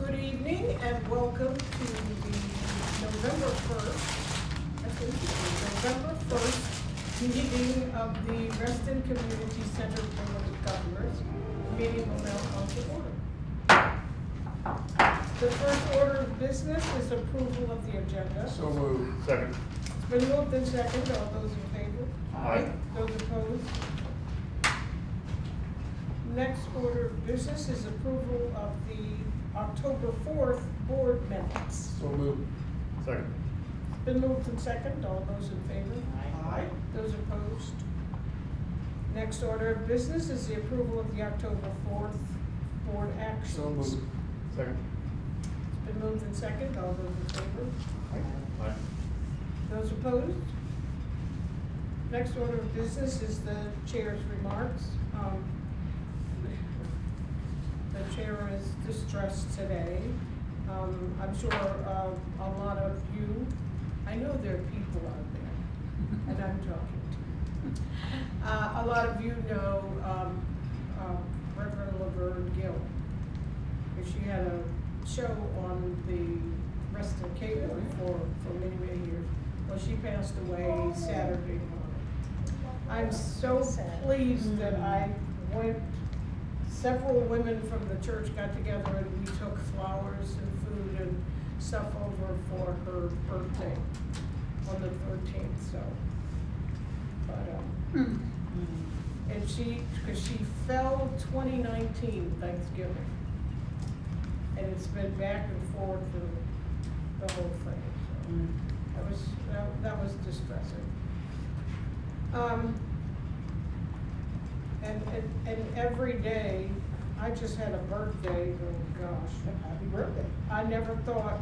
Good evening and welcome to the November 1st, November 1st meeting of the Reston Community Center Board of Governors. The meeting will now come to order. The first order of business is approval of the agenda. So moved. Second. It's been moved and seconded. All those in favor? Aye. Those opposed? Next order of business is approval of the October 4th board minutes. So moved. Second. It's been moved and seconded. All those in favor? Aye. Those opposed? Next order of business is the approval of the October 4th board actions. So moved. Second. It's been moved and seconded. All those in favor? Aye. Those opposed? Next order of business is the chair's remarks. The chair is distressed today. I'm sure a lot of you, I know there are people out there, and I'm talking to. A lot of you know Reverend Laverne Gill. She had a show on the Reston Cable for many, many years. Well, she passed away Saturday morning. I'm so pleased that I went. Several women from the church got together and we took flowers and food and stuff over for her birthday on the 13th. So, but and because she fell 2019 Thanksgiving, and it's been back and forth and the whole thing. So that was distressing. And every day, I just had a birthday, oh gosh. Happy birthday. I never thought,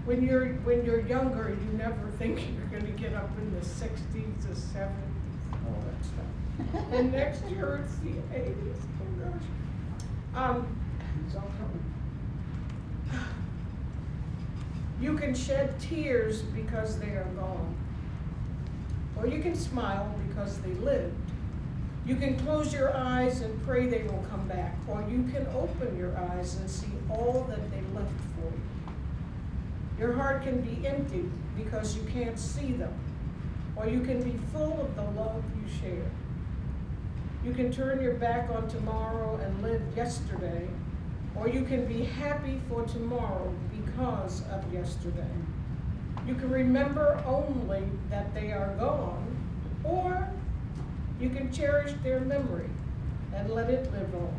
when you're younger, you never think you're gonna get up in the 60s, the 70s, all that stuff. And next year, it's the 80s, oh gosh. It's all coming. You can shed tears because they are gone. Or you can smile because they lived. You can close your eyes and pray they will come back, or you can open your eyes and see all that they left for you. Your heart can be empty because you can't see them, or you can be full of the love you share. You can turn your back on tomorrow and live yesterday, or you can be happy for tomorrow because of yesterday. You can remember only that they are gone, or you can cherish their memory and let it live on.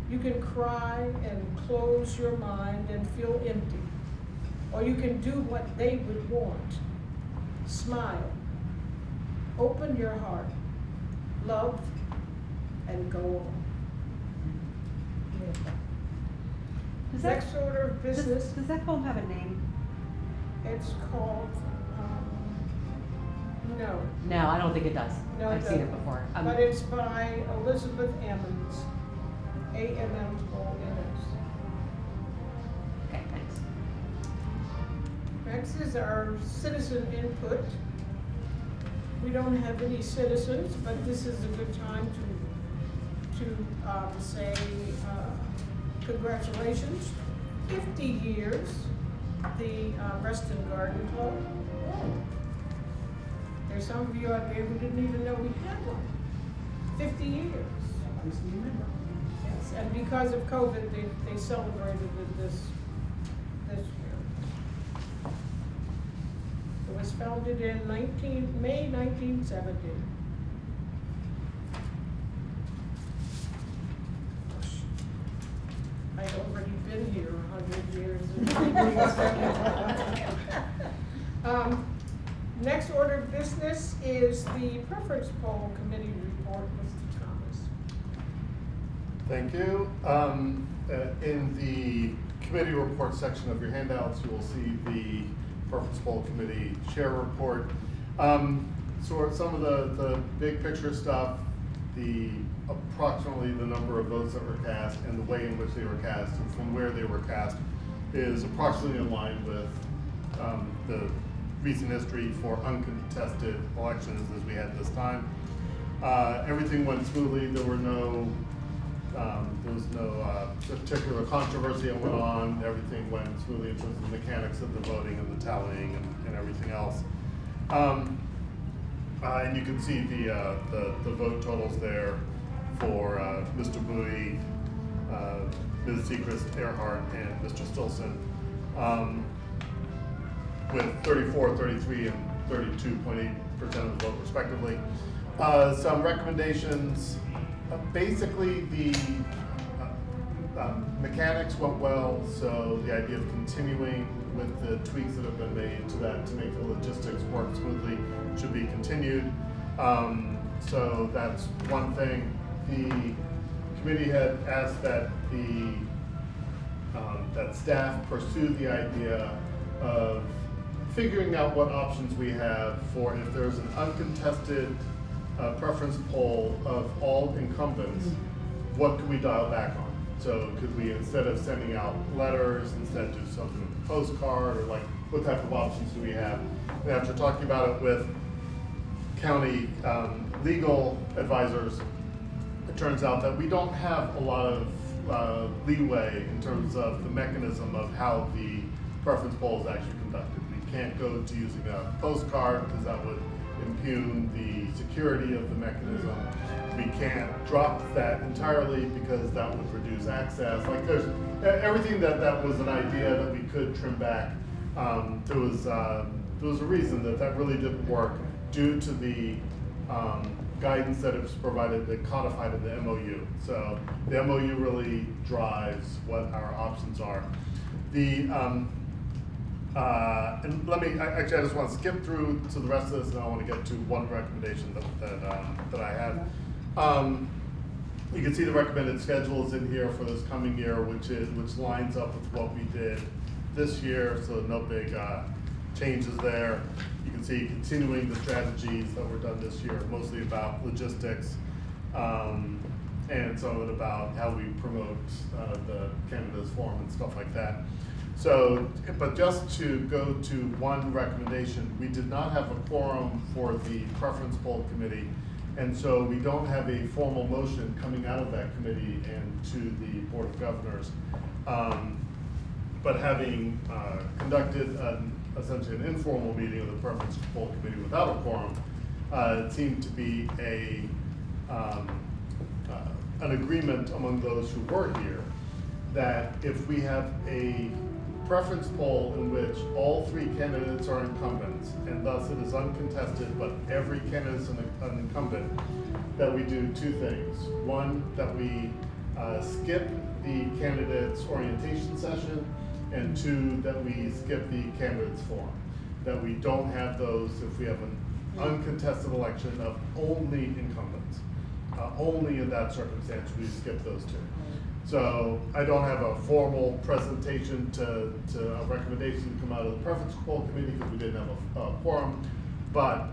You can cry and close your mind and feel empty. Or you can do what they would want. Smile. Open your heart. Love and go on. Next order of business. Does that poem have a name? It's called, no. No, I don't think it does. No, it I've seen it doesn't. before. But it's by Elizabeth Ammons, A-M-M-O-N-S. Okay, thanks. Next is our citizen input. We don't have any citizens, but this is a good time to say congratulations. 50 years, the Reston Garden Club. There's some of you out there who didn't even know we had one. 50 years. Yes, and because of COVID, they celebrated it this year. It was founded in May 1970. I'd already been here 100 years. Next order of business is the preference poll committee report, Mr. Thomas. Thank you. In the committee report section of your handouts, you will see the Preference Poll Committee Chair Report. So some of the big picture stuff, approximately the number of votes that were cast and the way in which they were cast and from where they were cast is approximately in line with the recent history for uncontested elections as we had this time. Everything went smoothly. There were no There was no particular controversy that went on. Everything went smoothly in terms of the mechanics of the voting and the tallying and everything else. And you can see the vote totals there for Mr. Bowie, Ms. Seacrest, Earhart, and Mr. Stilson, with 34, 33, and 32.8% of the vote respectively. Some recommendations. Basically, the mechanics went well, so the idea of continuing with the tweaks that have been made to that to make the logistics work smoothly should be continued. So that's one thing. The committee had asked that that staff pursue the idea of figuring out what options we have for if there's an uncontested preference poll of all incumbents, what could we dial back on? So could we, instead of sending out letters, instead do something with a postcard, or like, what type of options do we have? And after talking about it with county legal advisors, it turns out that we don't have a lot of leeway in terms of the mechanism of how the preference poll is actually conducted. We can't go to using a postcard because that would impugn the security of the mechanism. We can't drop that entirely because that would reduce access. Like there's everything that was an idea that we could trim back. There was a reason that really didn't work due to the guidance that it was provided, that codified in the MOU. So the MOU really drives what our options are. And let me, I just want to skip through to the rest of this, and I want to get to one recommendation that I have. You can see the recommended schedules in here for this coming year, which lines up with what we did this year, so no big changes there. You can see continuing the strategies that were done this year, mostly about logistics, and some of it about how we promote the candidates forum and stuff like that. So, but just to go to one recommendation, we did not have a quorum for the preference poll committee, and so we don't have a formal motion coming out of that committee and to the Board of Governors. But having conducted essentially an informal meeting of the preference poll committee without a quorum, it seemed to be an agreement among those who were here that if we have a preference poll in which all three candidates are incumbents, and thus it is uncontested, but every candidate is an incumbent, that we do two things. One, that we skip the candidates orientation session, and two, that we skip the candidates forum. That we don't have those if we have an uncontested election of only incumbents. Only in that circumstance we skip those two. So I don't have a formal presentation to a recommendation to come out of the preference poll committee because we didn't have a quorum, but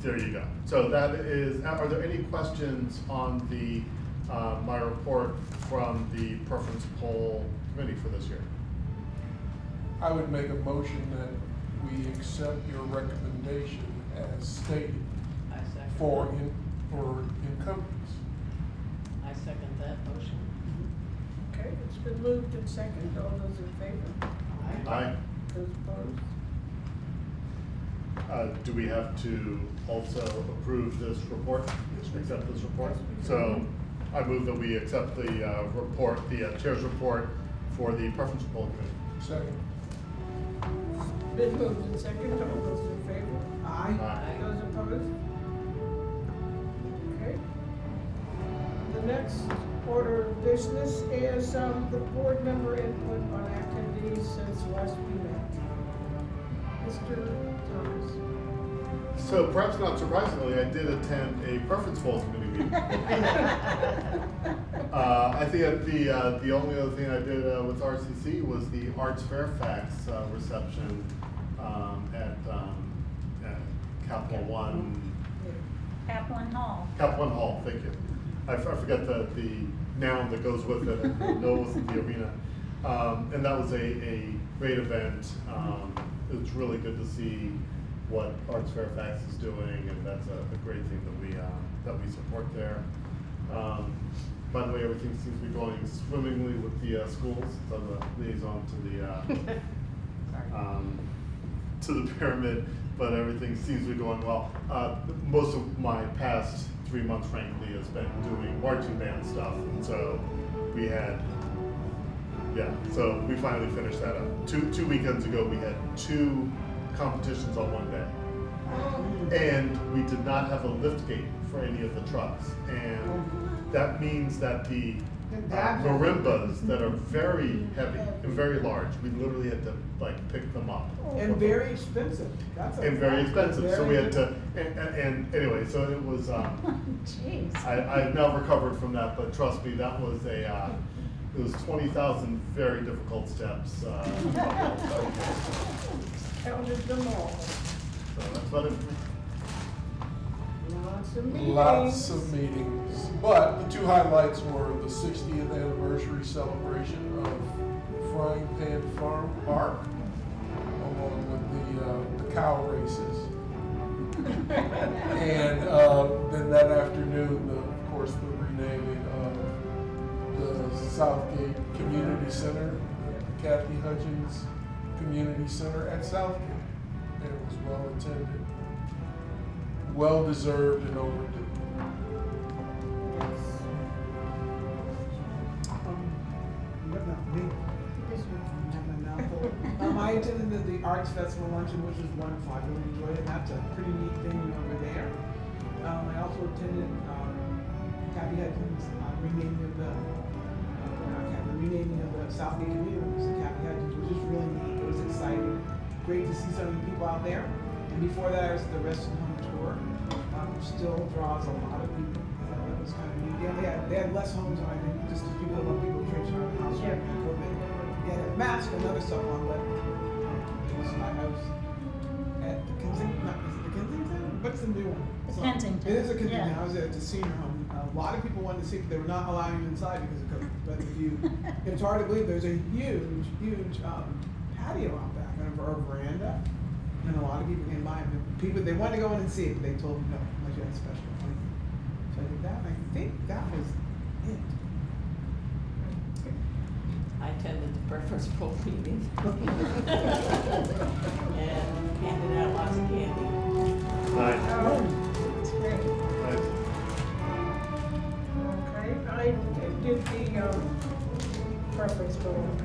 there you go. So that is, are there any questions on the my report from the preference poll committee for this year? I would make a motion that we accept your recommendation as stated I second. for incumbents. I second that motion. Okay, it's been moved and seconded. All those in favor? Aye. Those opposed? Do we have to also approve this report? Accept this report? So I move that we accept the report, the chair's report for the preference poll committee. Second. Been moved and seconded. All those in favor? Aye. Aye. Those opposed? Okay. The next order of business is the board member input on activities since last we met. Mr. Thomas. So perhaps not surprisingly, I did attend a preference poll committee meeting. I think that the only other thing I did with RCC was the Arts Fairfax reception at Capital One. Kaplan Hall. Capital One Hall, thank you. I forget the noun that goes with it. I know it wasn't the arena. And that was a great event. It was really good to see what Arts Fairfax is doing, and that's a great thing that we support there. By the way, everything seems to be going swimmingly with the schools. So I'm the liaison to the pyramid, but everything seems to be going well. Most of my past 3 months, frankly, has been doing marching band stuff, and so we had, so we finally finished that up. Two weekends ago, we had 2 competitions on one day. And we did not have a lift gate for any of the trucks. And that means that the marimbas that are very heavy and very large, we literally had to like pick them up. And very expensive. That's a And very fact. expensive, so we Very- had to, and anyway, so it was, Jeez. I've now recovered from that, but trust me, that was it was 20,000 very difficult steps. Counted them all. So that's about it for me. Lots of meetings. Lots of meetings, but the 2 highlights were the 60th anniversary celebration of Frying Pan Farm Park, along with the cow races. And then that afternoon, of course, the renaming of the Southgate Community Center, the Kathy Hutchins Community Center at Southgate. And it was well attended, well deserved and overdue. But not me. I attended the Arts Festival luncheon, which was wonderful. I really enjoyed it. That's a pretty neat thing over there. I also attended Kathy Hutchins' renaming of the Southgate Community. So Kathy Hutchins was just really neat. It was exciting. Great to see so many people out there. And before that, I was at the Reston Home Tour. Still draws a lot of people. That was kind of neat. They had less homes than I think, just because people traipsing around the house during COVID. They had a mask and other stuff on, but I was at the Kensington, is it the Kensington? What's the new one? The Kensington, It is a Kensington. yeah. I was at the senior home. A lot of people wanted to see it, but they were not allowing you inside because of COVID. But if you, it's hard to believe there's a huge patio out back, or a veranda. And a lot of people came by, and people, they wanted to go in and see it, but they told them no, unless you had a special appointment. So I did that, and I think that was it. I attended the preference poll meeting. And handed out lots of candy. Nice. Oh, that's great. Nice. Okay, I did the preference vote.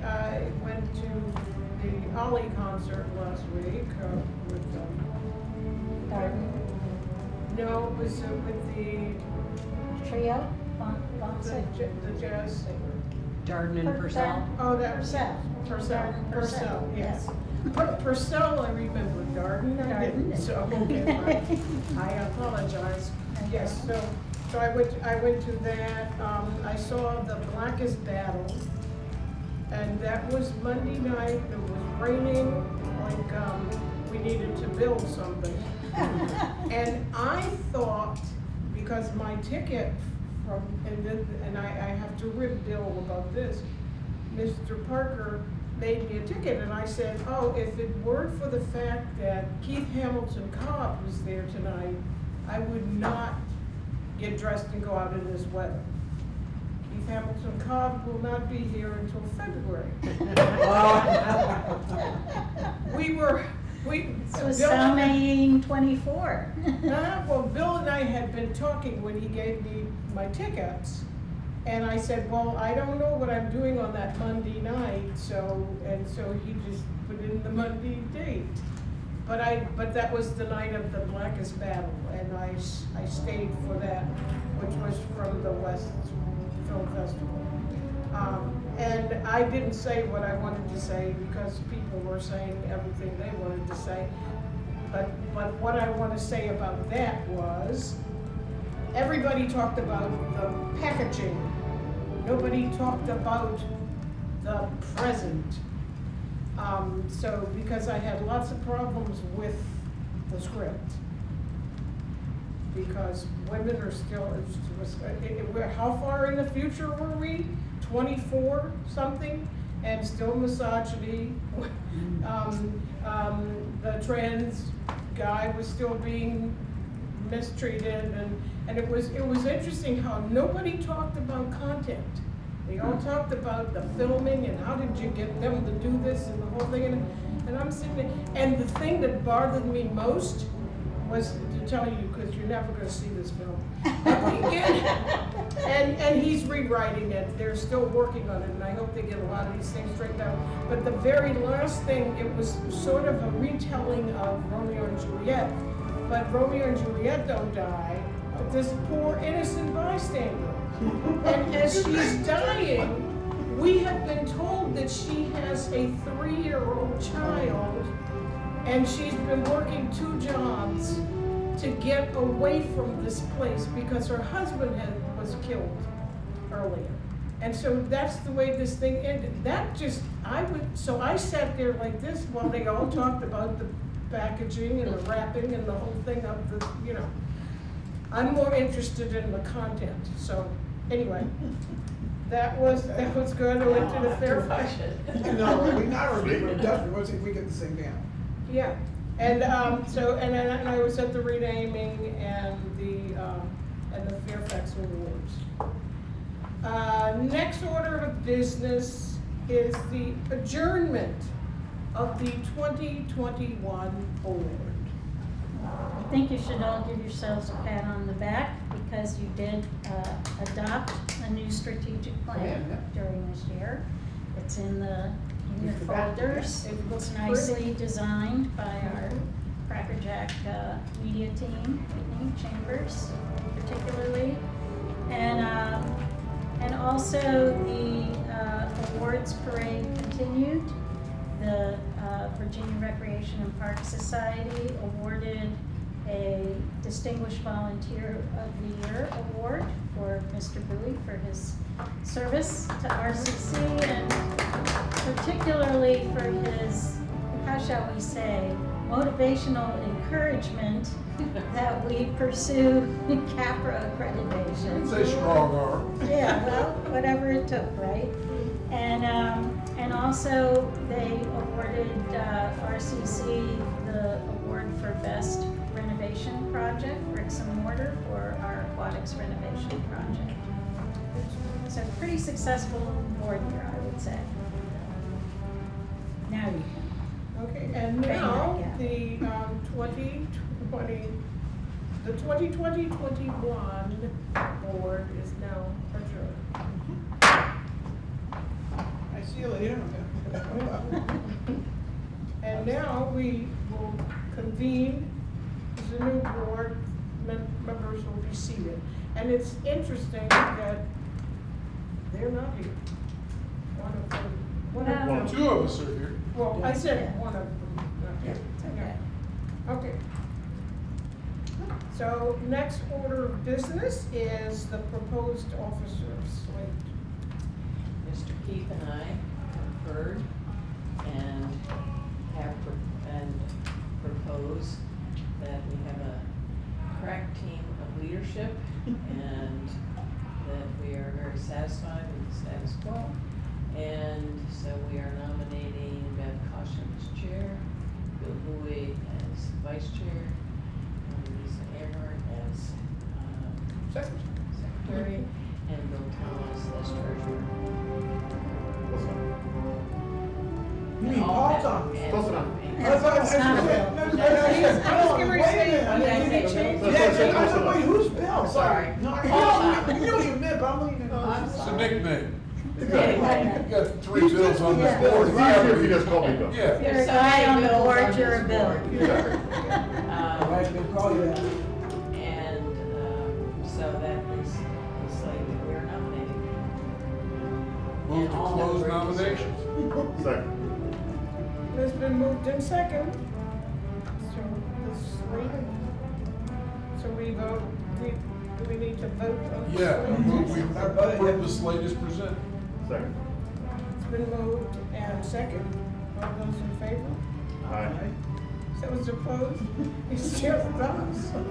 I went to the Ollie concert last week with Garden no, it was with the Trio, Bonset. the jazz singer. Darden and Purcell. Oh, that was Purcell. Purcell, Purcell, Purcell, yes. yes. Purcell, I remember, Darden, I didn't, so, okay, I apologize. Yes, so I went to that, I saw the Blackest Battle, and that was Monday night, it was raining, like, we needed to build something. And I thought, because my ticket from, and I have to rib Bill about this, Mr. Parker made me a ticket, and I said, oh, if it weren't for the fact that Keith Hamilton Cobb was there tonight, I would not get dressed and go out in this weather. Keith Hamilton Cobb will not be here until February. This was Bill and I- Salmaine 24. Well, Bill and I had been talking when he gave me my tickets, and I said, well, I don't know what I'm doing on that Monday night, so he just put in the Monday date. But that was the night of the Blackest Battle, and I stayed for that, which was from the West Film Festival. And I didn't say what I wanted to say because people were saying everything they wanted to say. But what I want to say about that was, everybody talked about the packaging. Nobody talked about the present. So, because I had lots of problems with the script. Because women are still, how far in the future were we? 24 something, and still misogyny. The trans guy was still being mistreated, and it was interesting how nobody talked about content. They all talked about the filming and how did you get them to do this and the whole thing, and I'm sitting there, and the thing that bothered me most was to tell you, because you're never gonna see this film. And he's rewriting it, they're still working on it, and I hope they get a lot of these things straightened out. But the very last thing, it was sort of a retelling of Romeo and Juliet, but Romeo and Juliet don't die, but this poor innocent bystander. And as she's dying, we have been told that she has a 3-year-old child, and she's been working 2 jobs to get away from this place because her husband was killed earlier. And so that's the way this thing ended. So I sat there like this while they all talked about the packaging and the wrapping and the whole thing of the, I'm more interested in the content. So anyway, that was good. I went to the Fairfax. No, we're not already, we're definitely, let's see if we get the same down. Yeah, and and I was at the renaming and the Fairfax Awards. Next order of business is the adjournment of the 2021 award. I think you should all give yourselves a pat on the back because you did adopt a new strategic plan during this year. It's in your folders. It looks It's nicely designed by our Cracker Jack media team, Whitney Chambers particularly. And also the awards parade continued. The Virginia Recreation and Park Society awarded a Distinguished Volunteer of the Year award for Mr. Bowie for his service to RCC, and particularly for his, how shall we say, motivational encouragement that we pursue CAPRA accreditation. Say strong arm. Yeah, well, whatever it took, right? And also they awarded RCC the award for best renovation project, bricks and mortar, for our aquatics renovation project. So pretty successful board year, I would say. Now you can. Okay, and Bang now that, the 2020-21 board is now adjourned. I see you later. And now we will convene, the new board members will be seated. And it's interesting that they're not here. One of them. 2 of us are here. Well, I said one of them, not here. Okay. Okay. So next order of business is the proposed officer slate. Mr. Keith and I conferred and propose that we have a crack team of leadership and that we are very satisfied with the status quo. And so we are nominating Bev Caution as chair, Bill Bowie as vice chair, and Lisa Earhart as secretary, and Bill Thomas as treasurer. You mean Paul Thomas? Close enough. It's not Bill. I was gonna say, I said, wait, who's Bill? Sorry. No, Paul Thomas. you know what you meant, but I'm not even. I'm It's a sorry. nickname. Anyway, You got 3 bills on this Yeah. board. It's easier if you just call me Bill. Yeah. You're a There's so guy many on the bills board, on you're a this bill. board. Right, they call you that. And so that is the slate that we're nominating. Move to close nominations. Second. It's been moved in second. So the slate, so we vote, do we need to vote on the Yeah, slate? we approve the slate is presented. Second. It's been moved and second. All those in favor? Aye. Those opposed? It's just us. Have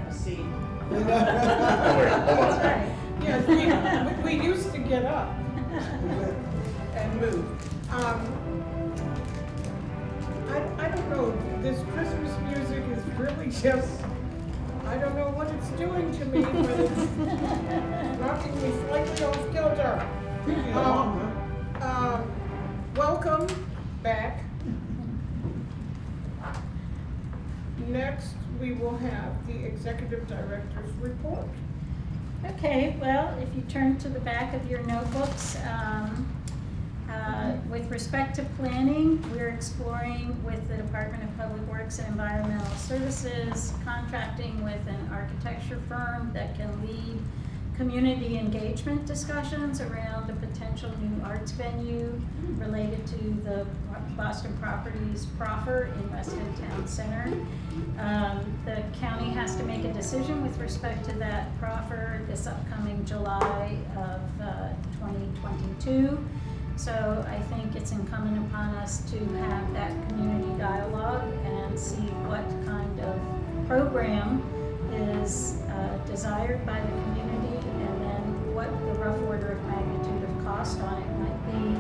a seat. Oh, wait, hold on. That's right. Yes, we used to get up and move. I don't know, this Christmas music is really just, I don't know what it's doing to me, but it's knocking me slightly off kilter. Welcome back. Next, we will have the executive director's report. Okay, well, if you turn to the back of your notebooks, with respect to planning, we're exploring with the Department of Public Works and Environmental Services, contracting with an architecture firm that can lead community engagement discussions around a potential new arts venue related to the Boston Properties proffer in West End Town Center. The county has to make a decision with respect to that proffer this upcoming July of 2022. So I think it's incumbent upon us to have that community dialogue and see what kind of program is desired by the community, and then what the rough order of magnitude of cost on it might be,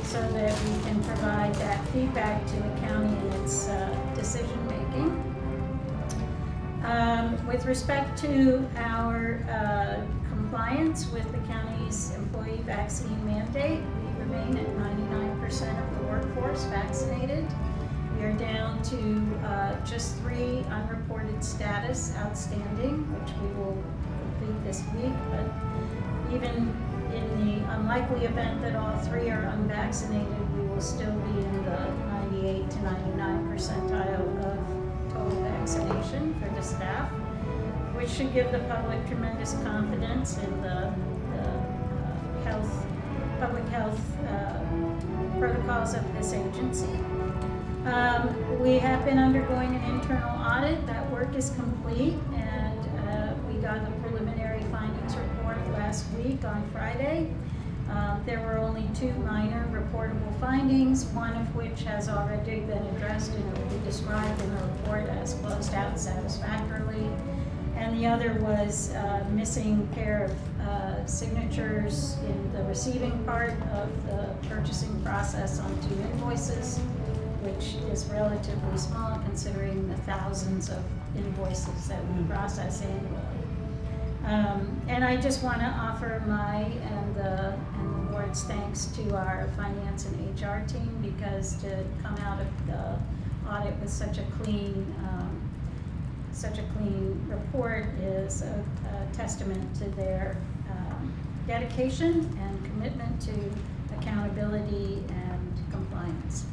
so that we can provide that feedback to the county in its decision making. With respect to our compliance with the county's employee vaccine mandate, we remain at 99% of the workforce vaccinated. We are down to just 3 unreported status outstanding, which we will complete this week. But even in the unlikely event that all 3 are unvaccinated, we will still be in the 98 to 99 percentile of total vaccination for the staff, which should give the public tremendous confidence in the public health protocols of this agency. We have been undergoing an internal audit. That work is complete, and we got the preliminary findings report last week on Friday. There were only 2 minor reportable findings, one of which has already been addressed and it will be described in the report as closed out satisfactorily. And the other was missing pair of signatures in the receiving part of the purchasing process on 2 invoices, which is relatively small considering the thousands of invoices that we process annually. And I just want to offer my and the board's thanks to our finance and HR team, because to come out of the audit with such a clean report is a testament to their dedication and commitment to accountability and compliance.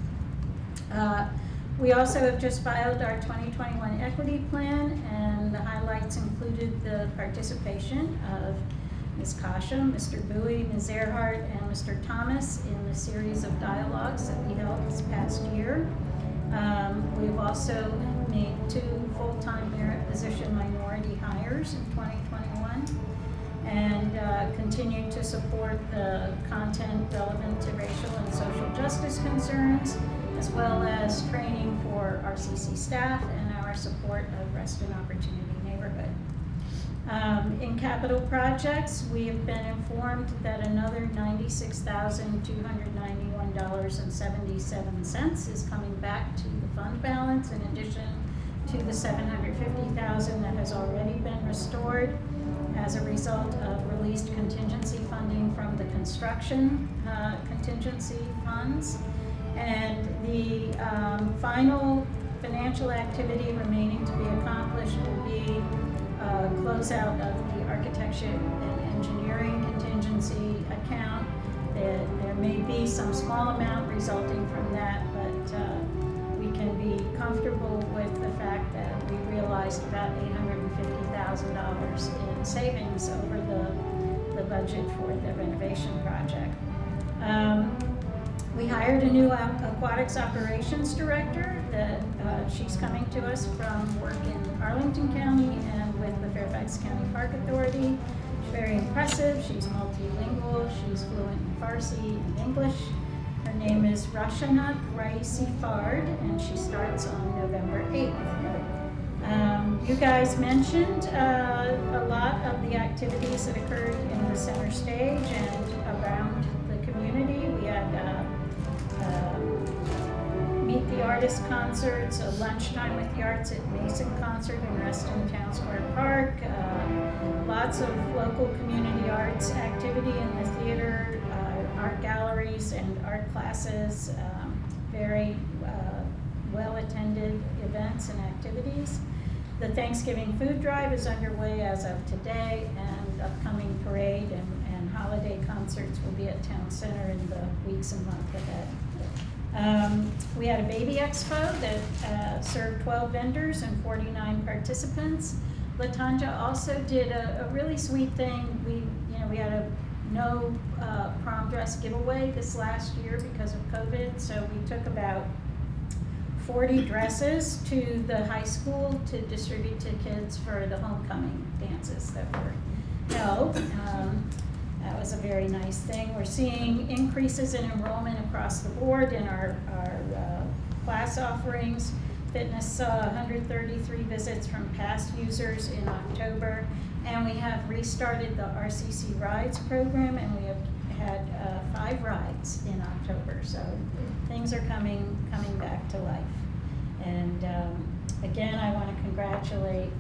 We also have just filed our 2021 equity plan, and the highlights included the participation of Ms. Kasha, Mr. Bowie, Ms. Earhart, and Mr. Thomas in the series of dialogues that we held this past year. We've also made 2 full-time merit position minority hires in 2021, and continue to support the content relevant to racial and social justice concerns, as well as training for RCC staff and our support of Rest and Opportunity Neighborhood. In capital projects, we have been informed that another $96,291.77 is coming back to the fund balance, in addition to the $750,000 that has already been restored as a result of released contingency funding from the construction contingency funds. And the final financial activity remaining to be accomplished will be closeout of the architecture and engineering contingency account. There may be some small amount resulting from that, but we can be comfortable with the fact that we realized about $850,000 in savings over the budget for the renovation project. We hired a new aquatics operations director. She's coming to us from work in Arlington County and with the Fairfax County Park Authority. She's very impressive. She's multilingual. She's fluent in Farsi and English. Her name is Rashana Raisi Fard, and she starts on November 8th. You guys mentioned a lot of the activities that occurred in the center stage and around the community. We had Meet the artist concerts, a lunchtime with the arts at Mason Concert in Reston Town Square Park, lots of local community arts activity in the theater, art galleries and art classes, very well-attended events and activities. The Thanksgiving food drive is underway as of today, and upcoming parade and holiday concerts will be at Town Center in the weeks and months ahead. We had a baby expo that served 12 vendors and 49 participants. Latanja also did a really sweet thing. We had a no prom dress giveaway this last year because of COVID, so we took about 40 dresses to the high school to distribute to kids for the homecoming dances that were held. That was a very nice thing. We're seeing increases in enrollment across the board in our class offerings. Fitness saw 133 visits from past users in October, and we have restarted the RCC Rides program, and we have had 5 rides in October. So things are coming back to life. And again, I want to congratulate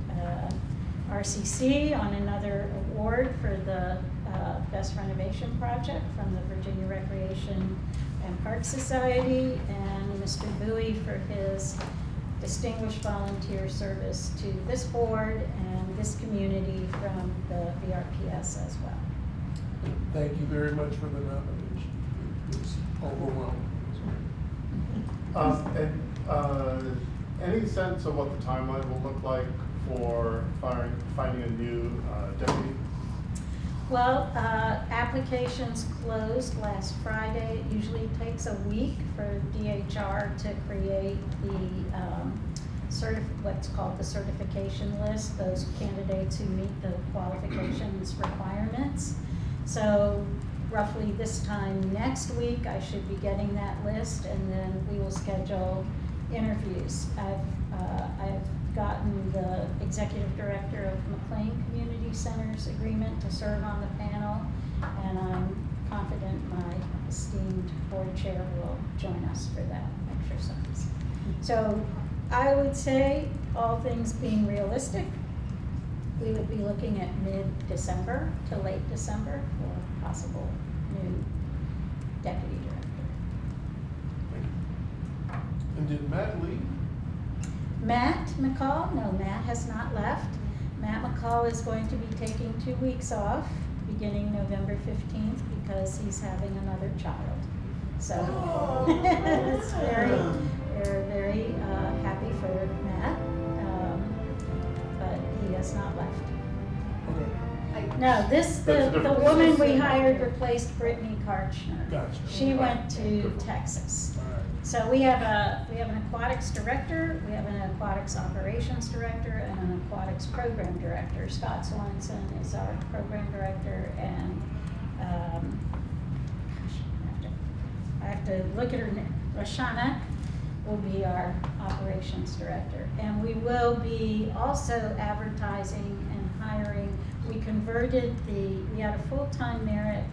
RCC on another award for the Best Renovation Project from the Virginia Recreation and Park Society, and Mr. Bowie for his distinguished volunteer service to this board and this community from the VRPS as well. Thank you very much for the nomination. It was overwhelming. Any sense of what the timeline will look like for finding a new deputy? Well, applications closed last Friday. It usually takes a week for DHR to create the what's called the certification list, those candidates who meet the qualifications requirements. So roughly this time next week, I should be getting that list, and then we will schedule interviews. I've gotten the executive director of McLean Community Center's agreement to serve on the panel, and I'm confident my esteemed board chair will join us for that exercise. So I would say, all things being realistic, we would be looking at mid-December to late December for possible new deputy director. And did Matt leave? Matt McCall, no, Matt has not left. Matt McCall is going to be taking 2 weeks off, beginning November 15th, because he's having another child. So, it's we're very happy for Matt, but he has not left. Okay. No, That's a the different woman business. we hired replaced Brittany Karchner. Gotcha. She went to Texas. All right. So we have an aquatics director, we have an aquatics operations director, and an aquatics program director. Scott Sorensen is our program director, and I have to look at her name. Rashana will be our operations director. And we will be also advertising and hiring. We converted we had a full-time merit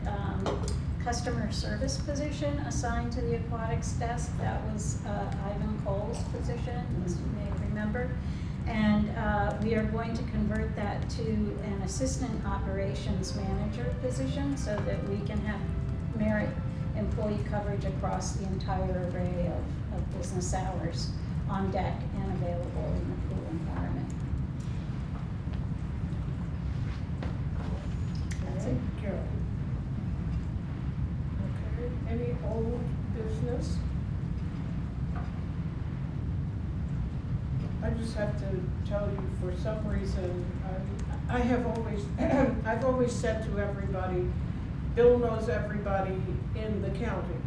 customer service position assigned to the aquatics desk. That was Ivan Cole's position, as you may remember. And we are going to convert that to an assistant operations manager position so that we can have merit employee coverage across the entire array of business hours on deck and available in the pool environment. That's it. Carol. Okay, any old business? I just have to tell you, for some reason, I have always, I've always said to everybody, Bill knows everybody in the county.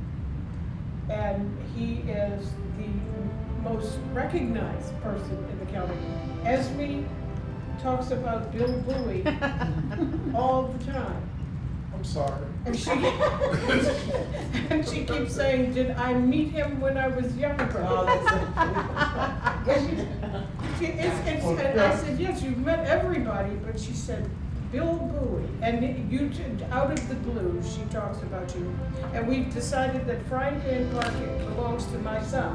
And he is the most recognized person in the county. Esme talks about Bill Bowie all the time. I'm sorry. And she keeps saying, did I meet him when I was younger? Oh, that's And I said, yes, you've met everybody, but she said, Bill Bowie, and you, out of the blue, she talks about you. And we've decided that Frying Pan Park belongs to my son,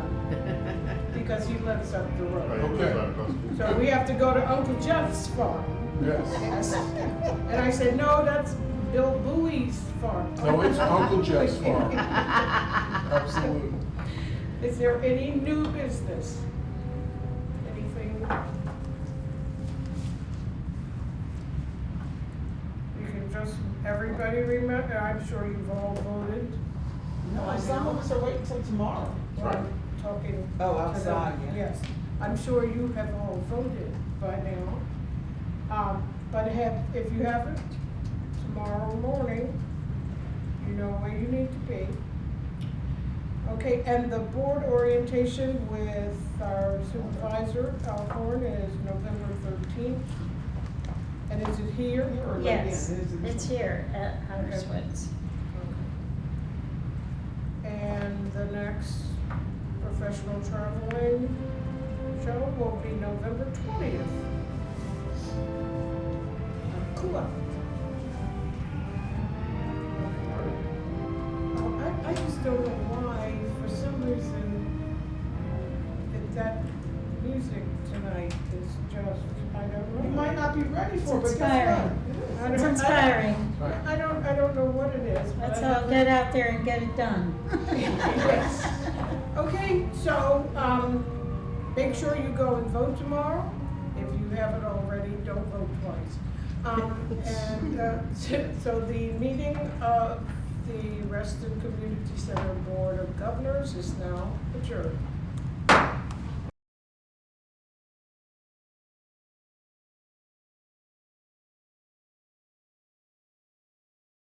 because he lives up the Right, road. Okay. right across the street. So we have to go to Uncle Jeff's farm. Yes. Yes. And I said, no, that's Bill Bowie's farm. No, it's Uncle Jeff's farm. Absolutely. Is there any new business? Anything? You can just, everybody remember, I'm sure you've all voted. No, some of us are waiting until tomorrow. Right. I'm talking. Oh, to outside, them. yeah. Yes, I'm sure you have all voted by now. But if you haven't, tomorrow morning, you know where you need to be. Okay, and the board orientation with our supervisor, Al Horn, is November 13th. And is it here or? Yes, Yeah, it is. it's here at Hunter's Okay. Woods. And the next professional traveling show will be November 20th. Cool. I just don't know why, for some reason, that music tonight is just, I don't know. You might not be ready for it, It's but guess inspiring. what? It's inspiring. I don't know what it is. but Let's I all get out there and get it done. Yes. Okay, so, make sure you go and vote tomorrow. If you haven't already, don't vote twice. So the meeting of the Reston Community Center Board of Governors is now adjourned.